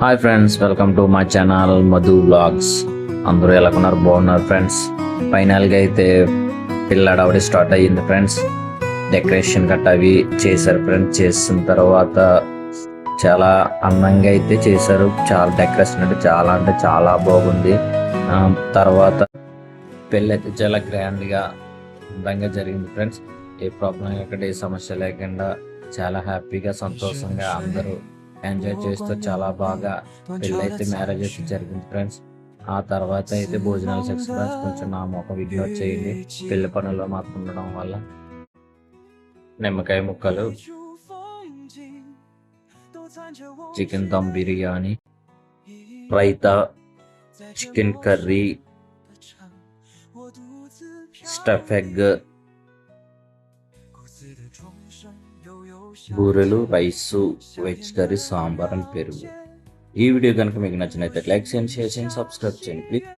Hi friends, welcome to my channel Madhu vlogs. అందరూ ఎలా ఉన్నారు? బాగున్నారు ఫ్రెండ్స్. ఫైనల్గా అయితే పిల్లడవడి స్టార్ట్ అయ్యింది ఫ్రెండ్స్. డెకరేషన్ గట్ట అవి చేశారు ఫ్రెండ్స్. చేసిన తర్వాత చాలా అందంగా అయితే చేశారు. చాలా డెకరేషన్ అంటే చాలా బాగుంది. తర్వాత పెళ్ళి అయితే చాలా గ్రాండ్గా అందంగా జరిగింది ఫ్రెండ్స్. ఏ ప్రాబ్లం ఎక్కడ ఏ సమస్య లేకుండా చాలా హ్యాపీగా సంతోషంగా అందరూ ఎంజాయ్ చేస్తూ చాలా బాగా పెళ్ళి అయితే మ్యారేజ్ అయితే జరిగింది ఫ్రెండ్స్. ఆ తర్వాత అయితే భోజనాలు సెక్స్ ఫ్రెండ్స్. కొంచెం నా ఒక వీడియో చేయండి. పెళ్లి పనుల్లో మాకు ఉండడం వల్ల నిమ్మకాయ ముక్కలు, chicken dum biryani, raita, chicken curry, stuff egg, బూరెలు, rice, veg curry, sambar and పెరుగు. ఈ వీడియో కనుక మీకు నచ్చినట్లయితే లైక్ చేయండి, షేర్ చేయండి, సబ్స్క్రైబ్ చేయండి ప్లీజ్.